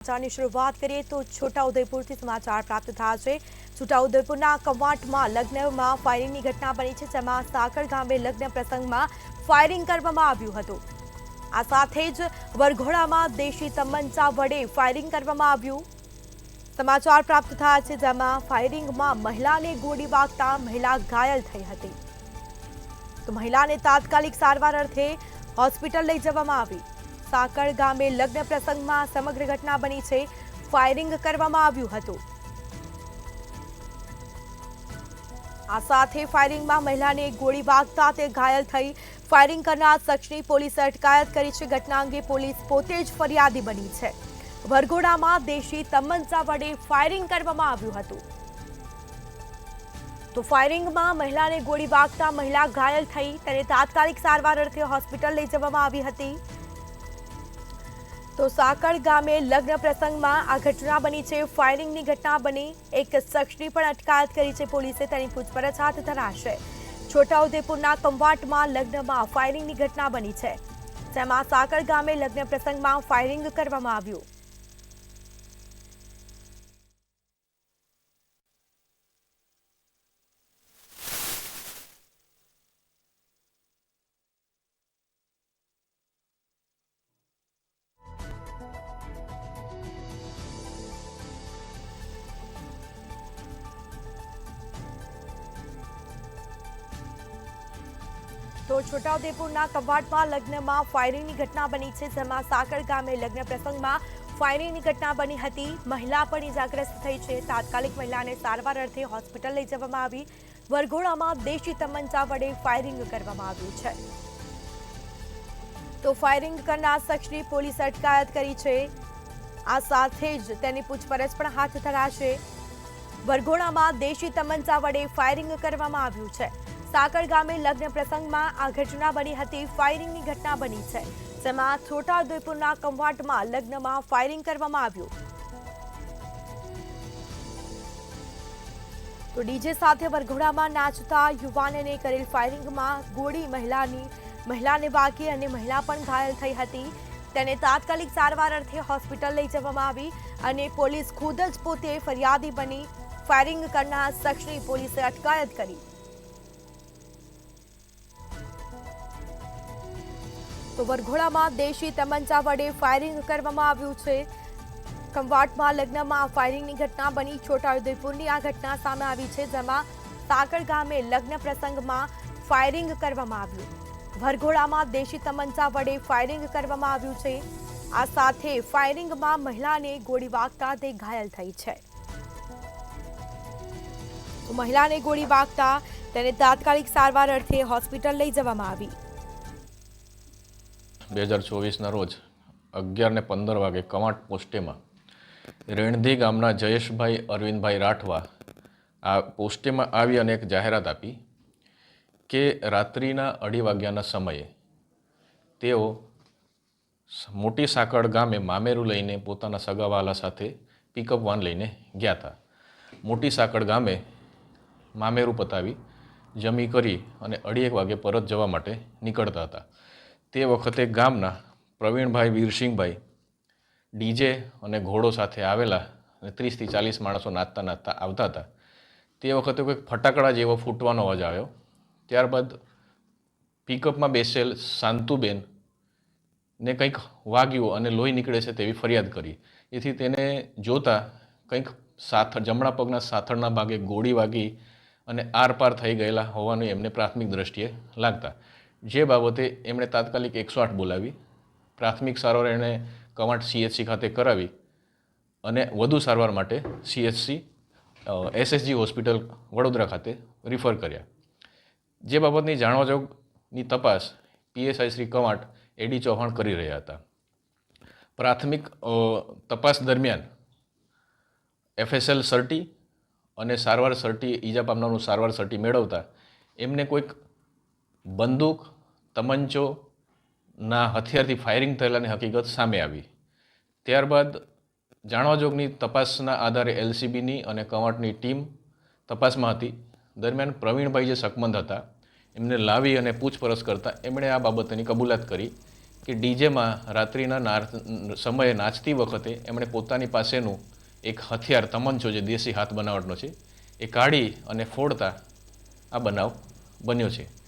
સમાચારની શરૂઆત કરીએ તો છોટાઉદેપુરથી સમાચાર પ્રાપ્ત થયા છે। છોટાઉદેપુરના કવાંટમાં લગ્નમાં ફાયરિંગની ઘટના બની છે, જેમાં સાકળ ગામે લગ્ન પ્રસંગમાં ફાયરિંગ કરવામાં આવ્યું હતું। આ સાથે જ વરઘોડામાં દેશી તમંચા વડે ફાયરિંગ કરવામાં આવ્યું। સમાચાર પ્રાપ્ત થયા છે, જેમાં ફાયરિંગમાં મહિલાને ગોળી વાગતા મહિલા ઘાયલ થઈ હતી, તો મહિલાને તાત્કાલિક સારવાર અર્થે હોસ્પિટલ લઈ જવામાં આવી। સાકળ ગામે લગ્ન પ્રસંગમાં સમગ્ર ઘટના બની છે, ફાયરિંગ કરવામાં આવ્યું હતું। આ સાથે ફાયરિંગમાં મહિલાને ગોળી વાગતા તે ઘાયલ થઈ। ફાયરિંગ કરનાર શખ્સની પોલીસે અટકાયત કરી છે। ઘટના અંગે પોલીસ પોતે જ ફરિયાદી બની છે। વરઘોડામાં દેશી તમંચા વડે ફાયરિંગ કરવામાં આવ્યું હતું, તો ફાયરિંગમાં મહિલાને ગોળી વાગતા મહિલા ઘાયલ થઈ, તેને તાત્કાલિક સારવાર અર્થે હોસ્પિટલ લઈ જવામાં આવી હતી। તો સાકળ ગામે લગ્ન પ્રસંગમાં આ ઘટના બની છે, ફાયરિંગની ઘટના બની। એક શખ્સની પણ અટકાયત કરી છે પોલીસે, તેની પૂછપરછ હાથ ધરાશે। છોટાઉદેપુરના કવાંટમાં લગ્નમાં ફાયરિંગની ઘટના બની છે, જેમાં સાકળ ગામે લગ્ન પ્રસંગમાં ફાયરિંગ કરવામાં આવ્યું। તો છોટાઉદેપુરના કવાંટમાં લગ્નમાં ફાયરિંગની ઘટના બની છે, જેમાં સાકળ ગામે લગ્ન પ્રસંગમાં ફાયરિંગની ઘટના બની હતી। મહિલા પણ ઇજાગ્રસ્ત થઈ છે, તાત્કાલિક મહિલાને સારવાર અર્થે હોસ્પિટલ લઈ જવામાં આવી। વરઘોડામાં દેશી તમંચા વડે ફાયરિંગ કરવામાં આવ્યું છે, તો ફાયરિંગ કરનાર શખ્સની પોલીસે અટકાયત કરી છે। આ સાથે જ તેની પૂછપરછ પણ હાથ ધરાશે। વરઘોડામાં દેશી તમંચા વડે ફાયરિંગ કરવામાં આવ્યું છે। સાકળ ગામે લગ્ન પ્રસંગમાં આ ઘટના બની હતી, ફાયરિંગની ઘટના બની છે, જેમાં છોટાઉદેપુરના કવાંટમાં લગ્નમાં ફાયરિંગ કરવામાં આવ્યું। તો ડીજે સાથે વરઘોડામાં નાચતા યુવાનને કરેલ ફાયરિંગમાં ગોળી મહિલાને વાગી અને મહિલા પણ ઘાયલ થઈ હતી, તેને તાત્કાલિક સારવાર અર્થે હોસ્પિટલ લઈ જવામાં આવી અને પોલીસ ખુદ જ પોતે ફરિયાદી બની। ફાયરિંગ કરનાર શખ્સની પોલીસે અટકાયત કરી। તો વરઘોડામાં દેશી તમંચા વડે ફાયરિંગ કરવામાં આવ્યું છે। કવાંટમાં લગ્નમાં ફાયરિંગની ઘટના બની। છોટાઉદેપુરની આ ઘટના સામે આવી છે, જેમાં સાકળ ગામે લગ્ન પ્રસંગમાં ફાયરિંગ કરવામાં આવ્યું। વરઘોડામાં દેશી તમંચા વડે ફાયરિંગ કરવામાં આવ્યું છે। આ સાથે ફાયરિંગમાં મહિલાને ગોળી વાગતા તે ઘાયલ થઈ છે, તો મહિલાને ગોળી વાગતા તેને તાત્કાલિક સારવાર અર્થે હોસ્પિટલ લઈ જવામાં આવી। 2024ના રોજ 11:15 વાગે કવાંટ પોસ્ટેમાં રેણધી ગામના જયેશભાઈ અરવિંદભાઈ રાઠવા આ પોસ્ટેમાં આવી અને એક જાહેરાત આપી કે રાત્રિના 2:30 વાગ્યાના સમયે તેઓ મોટી સાકળ ગામે મામેરું લઈને પોતાના સગાવાલા સાથે પિકઅપ વાન લઈને ગયા હતા। મોટી સાકળ ગામે મામેરું પતાવી જમી કરી અને 2:30 વાગે પરત જવા માટે નીકળતા હતા। તે વખતે ગામના પ્રવીણભાઈ વીરસિંહભાઈ ડીજે અને ઘોડો સાથે આવેલા અને 30થી 40 માણસો નાચતા નાચતા આવતા હતા। તે વખતે કોઈક ફટાકડા જેવો ફૂટવાનો અવાજ આવ્યો। ત્યારબાદ પિકઅપમાં બેસેલ શાંતુબેન ને કંઈક વાગ્યું અને લોહી નીકળે છે તેવી ફરિયાદ કરી। એથી તેને જોતા કંઈક જમણા પગના સાથળના ભાગે ગોળી વાગી અને આરપાર થઈ ગયેલા હોવાનું એમને પ્રાથમિક દ્રષ્ટિએ લાગતા, જે બાબતે એમણે તાત્કાલિક 108 બોલાવી પ્રાથમિક સારવાર એણે કવાંટ CHC ખાતે કરાવી અને વધુ સારવાર માટે SSG હોસ્પિટલ વડોદરા ખાતે રિફર કર્યા। જે બાબતની જાણવાજોગની તપાસ PSI શ્રી કવાંટ AD ચૌહાણ કરી રહ્યા હતા। પ્રાથમિક તપાસ દરમિયાન FSL સર્ટી અને સારવાર સર્ટી ઈજા પામનારનું સારવાર સર્ટી મેળવતા એમને કોઈક બંદૂક તમંચોના હથિયારથી ફાયરિંગ થયેલાની હકીકત સામે આવી। ત્યારબાદ જાણવાજોગની તપાસના આધારે LCBની અને કવાંટની ટીમ તપાસમાં હતી। દરમિયાન પ્રવીણભાઈ જે શકમંદ હતા એમને લાવી અને પૂછપરછ કરતા એમણે આ બાબતની કબૂલાત કરી કે ડીજેમાં રાત્રિના સમયે નાચતી વખતે એમણે પોતાની પાસેનું એક હથિયાર તમંચો જે દેશી હાથ બનાવટનો છે એ કાઢી અને ફોડતા આ બનાવ બન્યો છે.